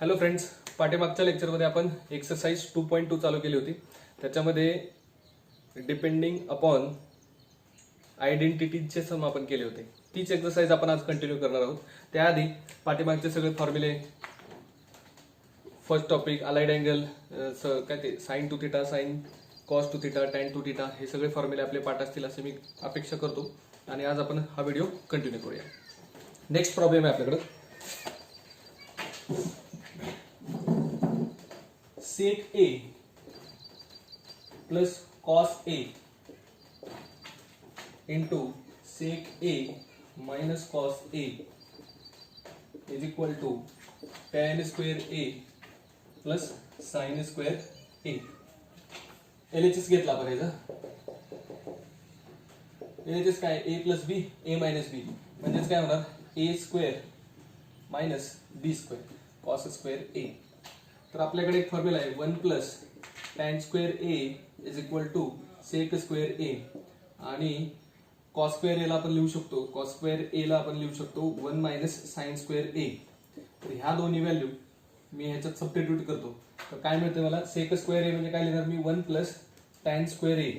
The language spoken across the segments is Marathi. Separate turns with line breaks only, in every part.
हॅलो फ्रेंड्स, पाठीमागच्या लेक्चरमध्ये आपण एक्सरसाइज 2.2 चालू केली होती. त्याच्यामध्ये डिपेंडिंग अपॉन आयडेंटिटीजचे सम आपण केले होते. तीच एक्सरसाइज आपण आज कंटिन्यू करणार आहोत. त्याआधी पाठीमागचे सगळे फॉर्म्युले, फर्स्ट टॉपिक अलाइड अँगल, काय ते sine two theta, sine cos two theta, tan two theta, हे सगळे फॉर्म्युले आपले पाठ असतील असे मी अपेक्षा करतो. आणि आज आपण हा व्हिडिओ कंटिन्यू करूया. नेक्स्ट प्रॉब्लेम आहे आपल्याकडे. sec a plus cos a into sec a minus cos a is equal to tan square a plus sin square a. LHS घेतला आपण याचा. LHS काय a plus b a minus b म्हणजेच काय होणार a square minus b square cos square a. तर आपल्याकडे एक फॉर्म्युला आहे 1 plus tan square A is equal to sec square A आणि कॉस स्क्वेअर ए ला आपण लिहू शकतो, कॉस स्क्वेअर ए ला आपण लिहू शकतो 1 मायनस साइन स्क्वेअर ए. तर ह्या दोन्ही व्हॅल्यू मी ह्याच्यात सबस्टिट्यूट करतो. तर काय मिळते मला, सेक स्क्वेअर ए म्हणजे काय लिहिणार मी 1 plus tan square A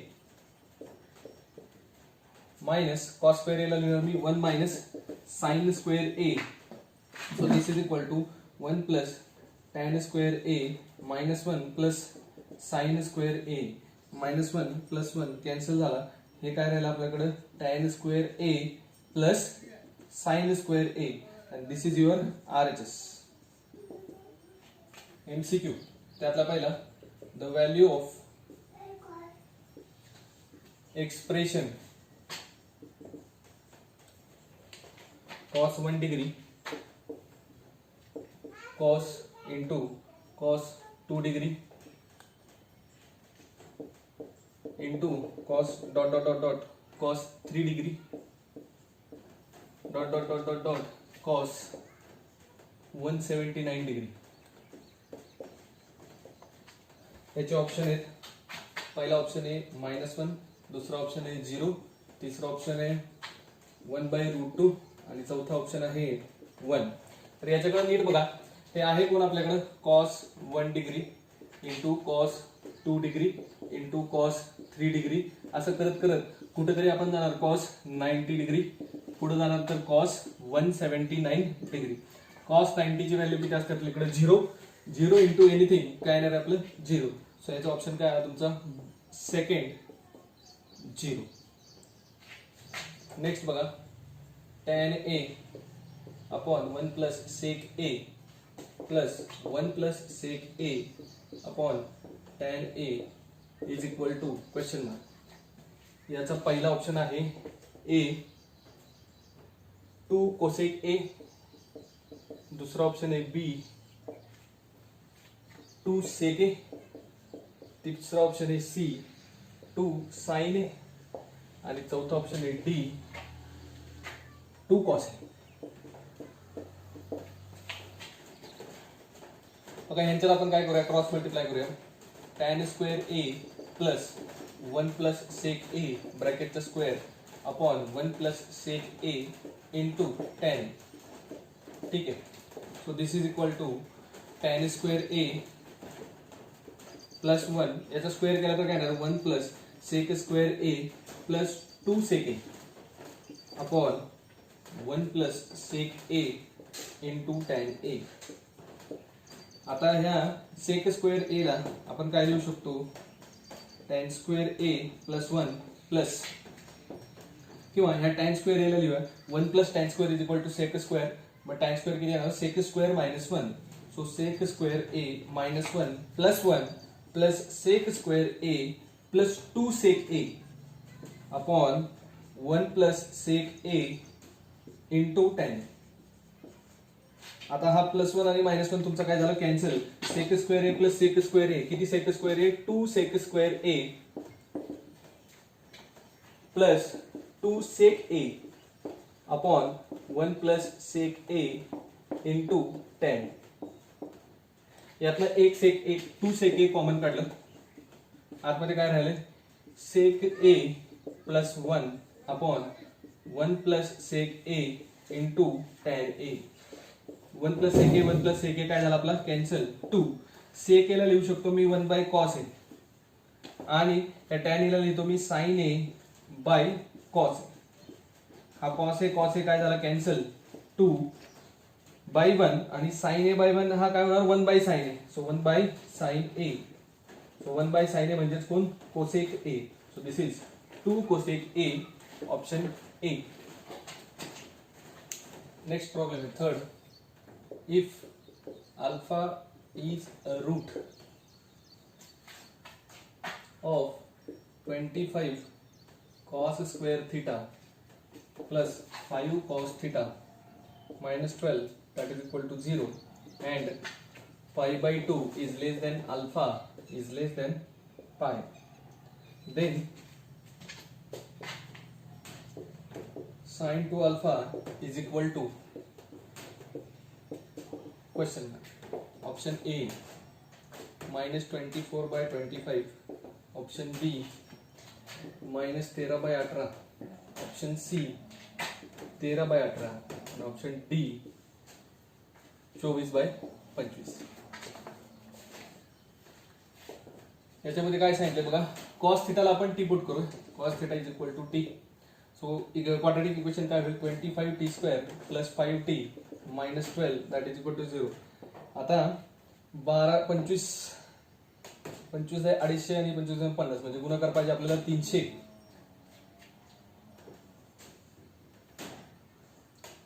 minus cos square A ला लिहिणार मी 1 minus sine square A. So this is equal to 1 plus tan square a minus 1 plus sin square a minus 1 plus 1 cancel झाला. हे काय राहिलं आपल्याकडे tan square a plus sin square a and this is your RHS. MCQ त्यातला पहिला, the value of expression cos 1 degree cos into cos 2 degree into cos dot dot dot dot cos 3 degree dot dot dot dot dot cos 179 degree. याचे ऑप्शन आहेत. पहिला ऑप्शन आहे -1, दुसरा ऑप्शन आहे 0, तिसरा ऑप्शन आहे 1/√2 आणि चौथा ऑप्शन आहे 1. तर याच्याकडे नीट बघा. हे आहे कोण आपल्याकडे cos 1 degree into cos 2 degree into cos 3 degree असं करत करत कुठेतरी आपण जाणार cos 90 डिग्री, पुढे जाणार तर cos 179 डिग्री. cos 90 ची व्हॅल्यू किती असते आपल्याकडे 0 इंटू एनिथिंग काय येणार आपलं 0. सो याचा ऑप्शन काय आहे तुमचा सेकंड 0. नेक्स्ट बघा, tan a upon 1 plus sec a plus 1 plus sec A upon tan A is equal to question mark. याचा पहिला ऑप्शन आहे ए 2 कोसेक ए, दुसरा ऑप्शन आहे बी 2 सेक ए, तिसरा ऑप्शन आहे सी 2 साइन ए आणि चौथा ऑप्शन आहे डी 2 कॉस ए. बघा यांच्यात आपण काय करूया, क्रॉस मल्टिप्लाय करूया. Tan square A plus 1 plus sec A ब्रॅकेटचा square upon 1 plus sec A into tan. ठीक आहे. So this is equal to tan square A plus 1 याचा स्क्वेअर केला तर काय येणार 1 plus sec square A plus 2 sec A upon 1 plus sec A into tan A. आता ह्या सेक स्क्वेअर ए ला आपण काय लिहू शकतो, tan square A plus 1 plus, किंवा ह्या टॅन स्क्वेअर ए ला लिहूया 1 plus tan square is equal to sec square. मग टॅन स्क्वेअर किती येणार sec square minus 1. So sec square A minus 1 plus 1 plus sec square A plus 2 sec A upon 1 plus sec A into tan. आता हा +1 आणि -1 तुमचा काय झालं cancel. Sec square A plus sec square ए, किती सेक square A 2 sec square A plus 2 sec A upon 1 plus sec A into tan. यातलं 2 सेक ए कॉमन काढलं, आतमध्ये काय राहिले सेक ए plus 1 upon 1 plus sec A into tan A. One plus sec A, one plus sec ए काय झाला आपला कॅन्सल. 2 सेक एला लिहू शकतो मी 1 बाय कॉस ए, आणि त्या टॅन एला लिहितो मी sign A by cos A. हा कॉस ए काय झाला कॅन्सल. 2 बाय 1 आणि साइन ए बाय 1 हा काय होणार 1 by sine A. So 1 by sine A. So 1 by sine A म्हणजेच कोण cosec A. So this is 2 cosec A, option A. Next problem है third. If alpha is a root of 25 cos square theta plus 5 cos theta minus 12 that is equal to 0, and pi by 2 is less than alpha is less than pi, then sin 2 alpha is equal to question mark. Option A minus 24 by 25, option B minus 13 by 18, option C 13 by 18 आणि ऑप्शन डी 24 by 25. याच्यामध्ये काय सांगितलं बघा, cos थिटाला आपण टी पुट करू. cos theta is equal to T. So quadratic equation काय होईल 25 T square plus 5 T minus 12 that is equal to 0. आता 12 25 25 आहे 250 आणि 25 आहे 50, म्हणजे गुणाकार पाहिजे आपल्याला 300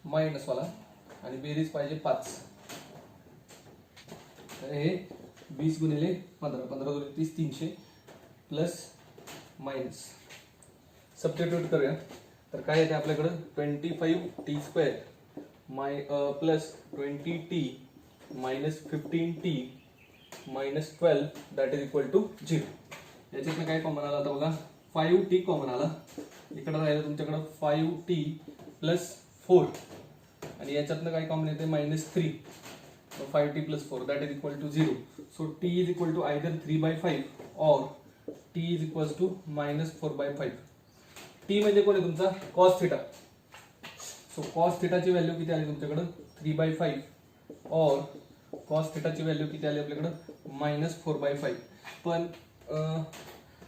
मायनस वाला आणि बेरीज पाहिजे 5. तर हे 20 गुणिले 15 15 गुणिले 30 300 प्लस मायनस सबस्टिट्यूट करूया. तर काय येते आपल्याकडे 25 T square plus 20 T minus 15 T minus 12 that is equal to 0. याच्यातनं काय कॉमन आला आता बघा 5 टी कॉमन आला. इकडे राहिलं तुमच्याकडे 5 टी प्लस 4 आणि याच्यातनं काय कॉमन येते minus 3. So 5 T plus 4 that is equal to 0. So T is equal to either 3 by 5 और T is equal to minus 4 by 5. T म्हणजे कोण आहे तुमचा कॉस थिटा. सो कॉस थिटाची व्हॅल्यू किती आली तुमच्याकडे 3 बाय 5 और कॉस थिटाची व्हॅल्यू किती आली आपल्याकडे मायनस 4 बाय 5. पण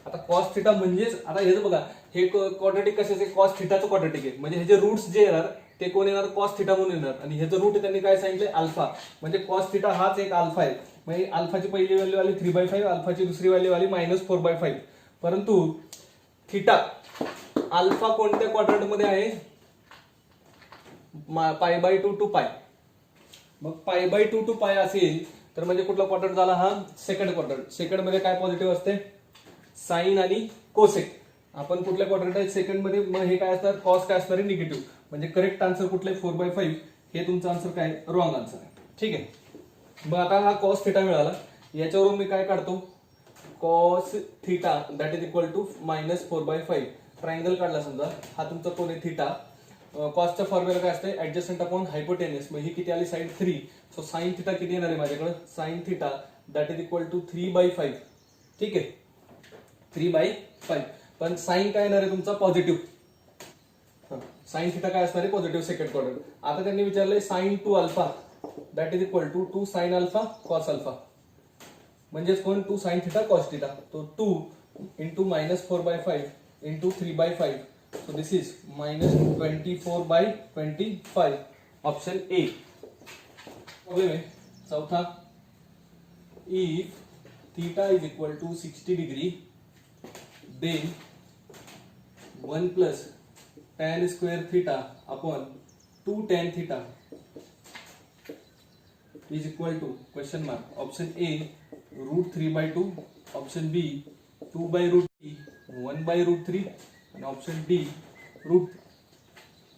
आता कॉस थिटा म्हणजेच आता हे बघा हे क्वाड्रेटिक कशाचे कॉस थिटाचं क्वाड्रेटिक आहे, म्हणजे ह्याचे रूट्स जे येणार ते कोण येणार कॉस थिटा म्हणून येणार. आणि ह्याचं रूट त्यांनी काय सांगितलंय अल्फा, म्हणजे कॉस थिटा हाच एक अल्फा आहे. म्हणजे अल्फाची पहिली व्हॅल्यू आली 3 बाय 5, अल्फाची दुसरी व्हॅल्यू आली मायनस 4 बाय 5. परंतु थिटा अल्फा कोणत्या क्वाड्रंट मध्ये आहे पाय बाय 2 टू पाय. मग पाय बाय 2 टू पाय असेल तर म्हणजे कुठला क्वाड्रंट झाला हा सेकंड क्वाड्रंट. सेकंड मध्ये काय पॉझिटिव्ह असते साइन आणि कोसेक. आपण कुठल्या क्वाड्रंट आहे सेकंड मध्ये, मग हे काय असणार कॉस काय असणार आहे निगेटिव्ह. म्हणजे करेक्ट आन्सर कुठलं आहे 4 बाय 5. हे तुमचं आन्सर काय रॉंग आन्सर आहे. ठीक आहे. मग आता हा कॉस थिटा मिळाला, याच्यावरून मी काय काढतो cos theta that is equal to minus 4 by 5. Triangle काढला समजा, हा तुमचा कोण आहे थिटा. कॉसच्या फॉर्म्युला काय असते ऍडजस्टंट अपॉन हायपोटेन्युस. मग ही किती आली साइन 3. सो साइन थिटा किती येणार आहे माझ्याकडे sine theta that is equal to 3 by 5. ठीक आहे 3 बाय 5. पण साइन काय येणार आहे तुमचा पॉझिटिव्ह. साइन थिटा काय असणार आहे पॉझिटिव्ह सेकंड क्वाड्रंट. आता त्यांनी विचारलंय sine 2 alpha that is equal to 2 sine alpha cos alpha, म्हणजेच कोण 2 साइन थिटा कॉस थिटा. तो 2 into minus 4 by 5 into 3 by 5. So this is minus 24 by 25, option A. Problem है चौथा. If theta is equal to 60 degree, then 1 plus tan square theta upon 2 tan theta is equal to question mark. Option A root 3 by 2, option B 2 by root 3, 1 by root 3 आणि option D root.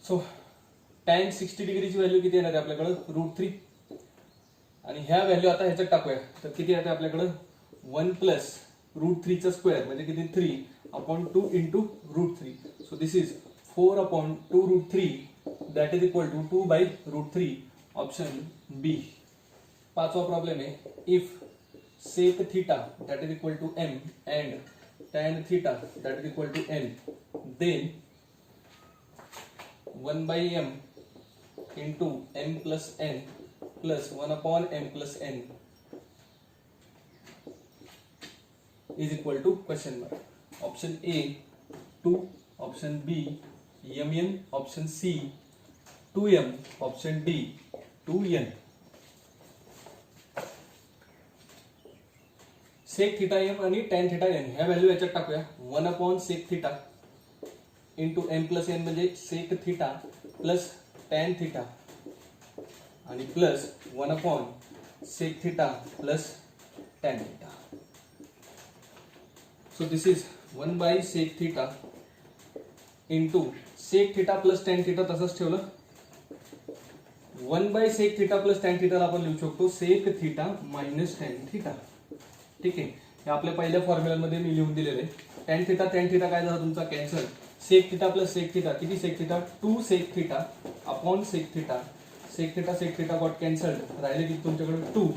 So tan 60 डिग्रीची व्हॅल्यू किती येणार आहे आपल्याकडे रूट 3. आणि ह्या व्हॅल्यू आता ह्याच्यात टाकूया तर किती येते आपल्याकडे 1 प्लस रूट 3 चा स्क्वेअर म्हणजे किती 3 upon 2 into root 3. So this is 4 upon 2 root 3 that is equal to 2 by root 3, option B. पाचवा प्रॉब्लेम आहे if sec theta that is equal to M and tan theta that is equal to n, then 1 by m into m plus n plus 1 upon m plus n is equal to question mark. Option A 2, option B mn, option C 2m, option D 2n. Sec theta M आणि टॅन थिटा एन ह्या व्हॅल्यू याच्यात टाकूया. 1 upon sec theta into M plus N म्हणजे sec theta plus tan theta आणि plus 1 upon sec theta plus tan theta. So this is 1 by sec theta into sec theta plus tan theta तसंच ठेवलं. 1 by sec theta plus tan थिटाला आपण लिहू शकतो sec theta minus tan theta. ठीक आहे, हे आपल्या पहिल्या फॉर्म्युलामध्ये मी लिहून दिलेलं आहे. टॅन थिटा काय झाला तुमचा cancel. Sec theta plus sec theta किती sec theta 2 sec theta upon sec theta. Sec theta got cancelled, राहिले किती तुमच्याकडे 2.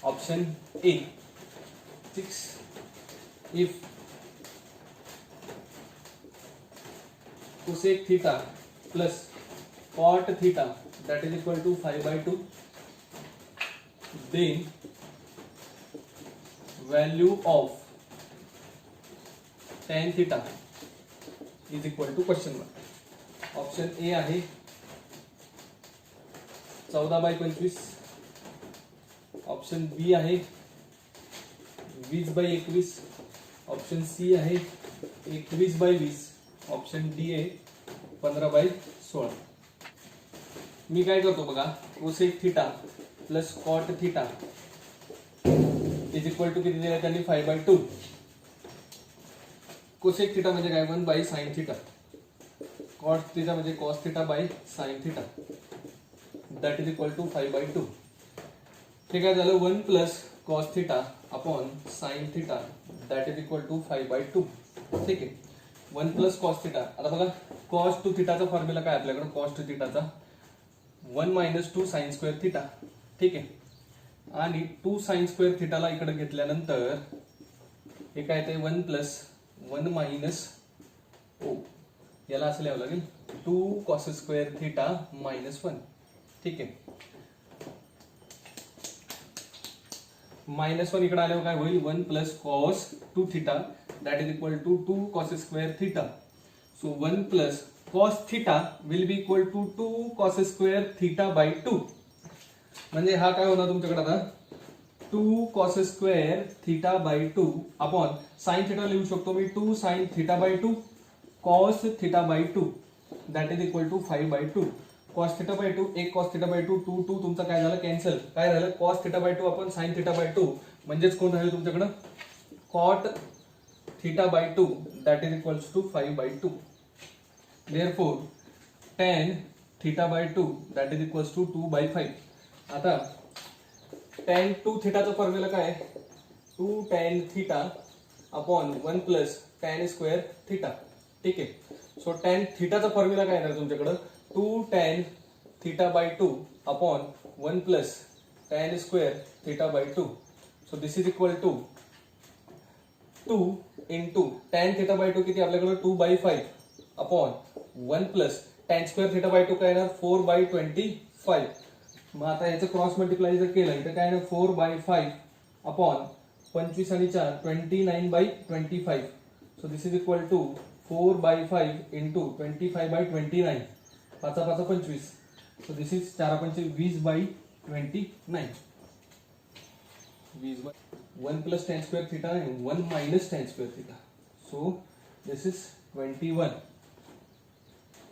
Option A 6. If cosec theta plus cot theta that is equal to 5/2, then value of tan theta is equal to question mark. Option A आहे 14/25, ऑप्शन बी आहे 20/21, ऑप्शन सी आहे 21/20, ऑप्शन डी आहे 15/16. मी काय करतो बघा, cosec theta plus cot theta is equal to किती दिले त्यांनी 5/2. कोसेक थिटा म्हणजे काय 1 by sine theta, cot theta म्हणजे cos theta by sine theta that is equal to 5/2. हे काय झालं 1 plus cos theta upon sine theta that is equal to 5/2. ठीक आहे, 1 प्लस कॉस थिटा. आता बघा कॉस टू थिटाचा फॉर्म्युला काय आपल्याकडे, कॉस टू थिटाचा 1 मायनस 2 साइन स्क्वेअर थिटा. ठीक आहे, आणि 2 साइन स्क्वेअर थिटाला इकडे घेतल्यानंतर हे काय ते 1 प्लस 1 मायनस ओ, याला असं लिहावं लागेल 2 कॉस स्क्वेअर थिटा मायनस 1. ठीक आहे, मायनस 1 इकडे आल्यावर काय होईल 1 plus cos 2 theta that is equal to 2 cos square theta. So 1 plus cos theta will be equal to 2 cos square theta by 2. म्हणजे हा काय होणार तुमच्याकडे आता 2 cos square theta by 2 upon sin theta लिहू शकतो मी 2 sin theta by 2 cos theta by 2 that is equal to 5/2. cos theta by 2 एक cos theta by 2 2 2 तुमचा काय झालं कॅन्सल. काय राहिलं cos theta by 2 upon sin theta by 2 म्हणजेच कोण राहील तुमच्याकडे cot theta by 2 that is equals to 5/2. Therefore, tan theta by 2 that is equals to 2/5. आता tan 2 थीटाचा फॉर्म्युला काय आहे 2 tan theta upon 1 plus tan square theta. ठीक आहे, सो tan थीटाचा फॉर्म्युला काय येणार तुमच्याकडे 2 tan theta by 2 upon 1 plus tan square theta by 2. So this is equal to 2 into tan theta by 2 किती आपल्याकडे 2/5 upon 1 plus tan square theta by 2 काय येणार 4/25. मग आता याचं क्रॉस मल्टिप्लाय जर केलं तर काय येणार 4/5 अपॉन 25 आणि 4 29/25. So this is equal to 4/5 into 25/29 5 5 25. So this is 4 5 20/29. 1 plus tan square theta आणि 1 minus tan square theta. So this is 21.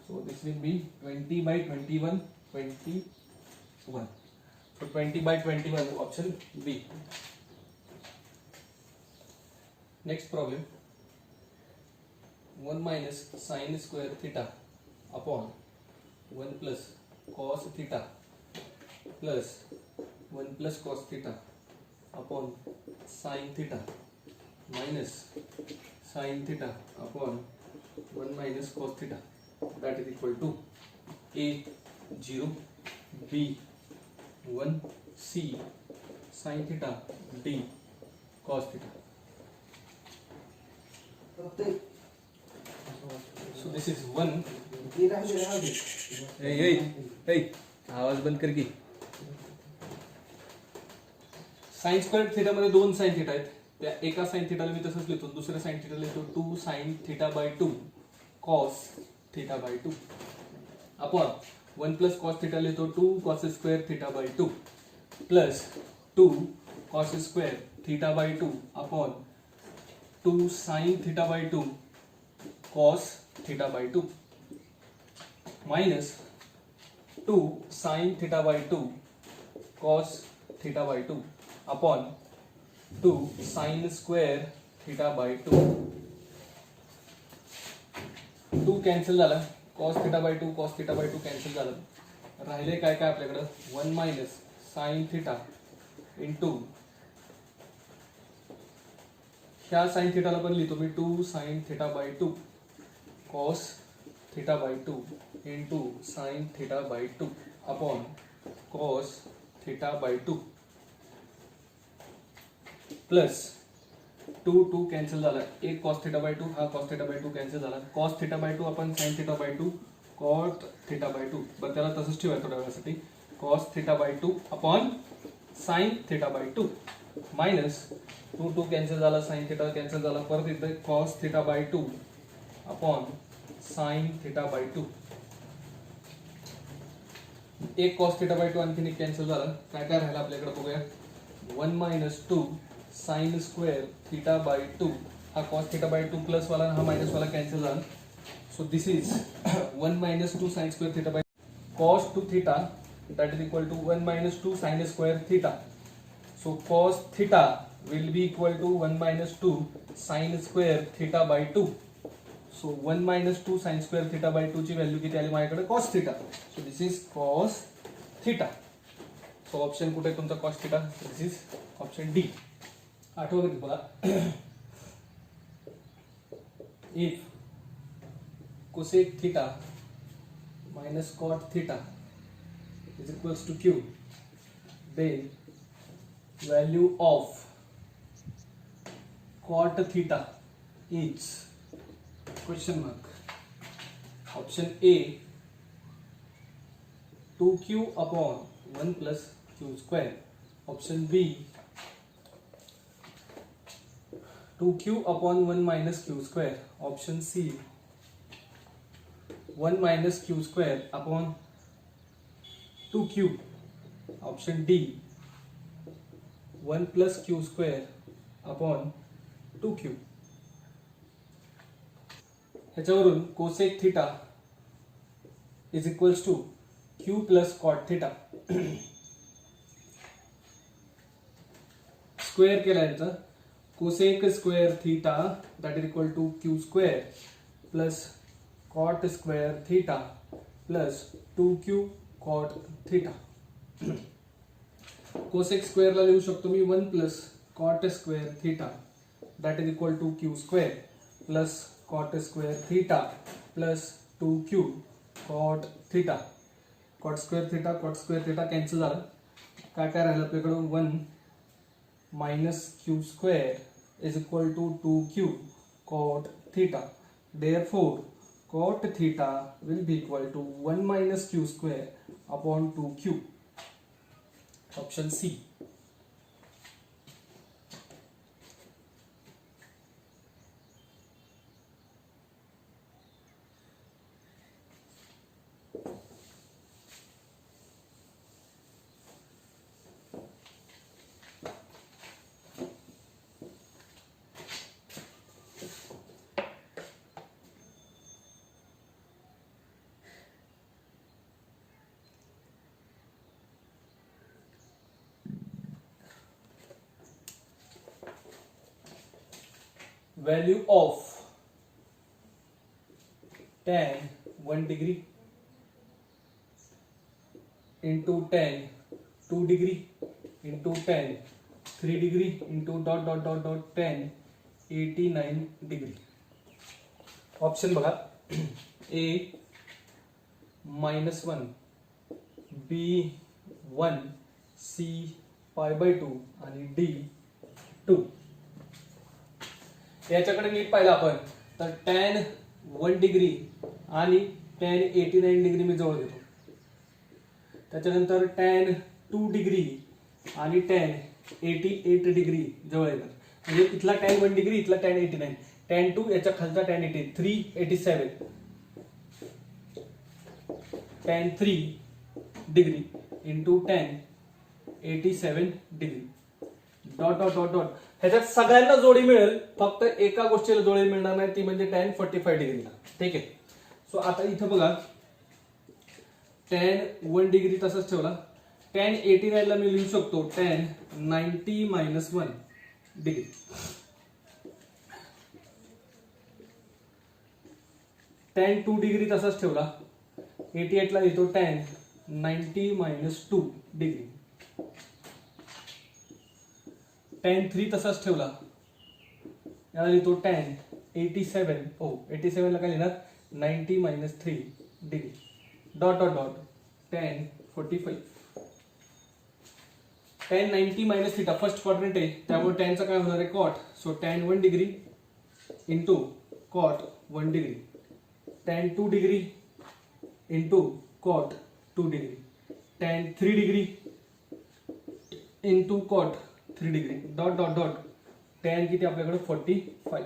So this will be 20/21 21. So 20/21 option B. Next problem, 1 minus sin square theta upon 1 plus cos theta plus 1 plus cos theta upon sin theta minus sin theta upon 1 minus cos theta that is equal to A 0, B 1, C sin theta, D cos theta. So this is 1. Hey, आवाज बंद कर की. साइन स्क्वेअर थिटा मध्ये दोन साइन थिटा आहेत. त्या एका साइन थिटाला मी तसंच लिहितो, दुसऱ्या साइन थिटाला लिहितो 2 sine theta by 2 cos theta by 2 upon 1 plus cos theta लिहितो 2 cos square theta by 2 plus 2 cos square theta by 2 upon 2 sine theta by 2 cos theta by 2 minus 2 sine theta by 2 cos theta by 2 upon 2 sine square theta by 2. 2 cancel झाला, cos theta by 2 cos theta by 2 cancel झालं. राहिले काय काय आपल्याकडं 1 मायनस साइन थिटा इंटू ह्या साइन थिटाला पण लिहितो मी 2 sine theta by 2 cos theta by 2 into sine theta by 2 upon cos theta by 2 plus 2 cancel झाला, एक कॉस थिटा बाय 2 हा कॉस थिटा बाय 2 कॅन्सल झाला, कॉस थिटा बाय 2 आपण sine theta by 2 cot theta by 2 बरं त्याला तसंच ठेवायचं थोड्या वेळासाठी cos theta by 2 upon sine theta by 2 minus 2 cancel झाला, साइन थिटा कॅन्सल झाला, परत इथे cos theta by 2 upon sine theta by 2. एक कॉस थिटा बाय 2 आणखीन एक कॅन्सल झाला, काय काय राहिलं आपल्याकडे बघूया 1 minus 2 sine square theta by 2 हा कॉस थिटा बाय 2 प्लस वाला हा मायनस वाला कॅन्सल झाला. So this is 1 minus 2 sine square theta bye cos 2 theta that is equal to 1 minus 2 sin square theta. So cos theta will be equal to 1 minus 2 sin square theta by 2. So 1 minus 2 sin square theta by 2 ची व्हॅल्यू किती आली माझ्याकडे cos theta. So this is cos theta. So option कुठे आहे तुमचा cos theta? This is option D. आठवं की बघा. If cosec theta minus cot theta is equals to q, then value of cot theta is question mark. Option A 2q upon 1 plus q square. Option B 2q upon 1 minus q square. Option C 1 minus q square upon 2q. Option D 1 plus q square upon 2q. ह्याच्यावरून cosec theta is equals to q plus cot theta square केला याचा cosec square theta that is equal to q square plus cot square theta plus 2q cot theta. cosec square ला लिहू शकतो मी 1 plus cot square theta that is equal to q square plus cot square theta plus 2q cot theta. cot square theta cancel झालं, काय काय राहिलं आपल्याकडे 1 minus q square is equal to 2q cot theta. Therefore cot theta will be equal to 1 minus q square upon 2q. Option C. Value of tan 1 degree into tan 2 degree into tan 3 degree into tan 89 degree. Option बघा A -1 B 1 C π/2 आणि D 2. याच्याकडे नीट पाहिलं आपण तर tan 1 डिग्री आणि tan 89 डिग्री मी जवळ घेतो, त्याच्यानंतर tan 2 डिग्री आणि tan
88 डिग्री जवळ येणार. म्हणजे इथला tan 1 डिग्री, इथला tan 89, tan 2 याच्या खालचा tan 80, 387 tan 3 degree into tan 87 degree dot dot dot dot. ह्याच्यात सगळ्यांना जोडी मिळेल, फक्त एका गोष्टीला जोडी मिळणार नाही, ती म्हणजे tan 45 डिग्रीला. ठीक आहे. सो आता इथं बघा tan 1 डिग्री तसंच ठेवला. tan 89 ला मी लिहू शकतो tan 90 minus 1 degree. tan 2 degree तसाच ठेवला. 88 ला लिहितो tan 90 मायनस 2 डिग्री. tan 3 तसाच ठेवला. याला लिहितो tan 87 ला काय लिहिणार 90 minus 3 degree dot dot dot tan 45. tan 90 minus theta first quadrant आहे, त्यामुळे tan चा काय होणार आहे cot. So tan 1 degree into cot 1 degree, tan 2 degree into cot 2 degree, tan 3 degree into cot 3 degree dot dot dot tan किती आपल्याकडे 45.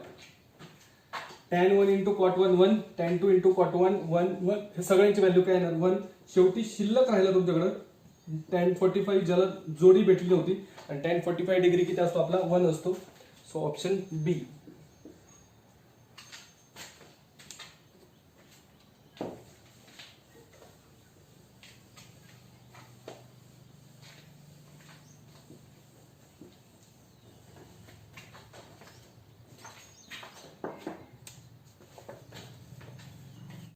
tan 1 into cot 1 1, tan 2 into cot 1 1 1. हे सगळ्यांची व्हॅल्यू काय येणार 1. शेवटी शिल्लक राहिला तुमच्याकडे tan 45 ज्याला जोडी भेटली होती, आणि tan 45 डिग्री किती असतो आपला 1 असतो. सो ऑप्शन बी.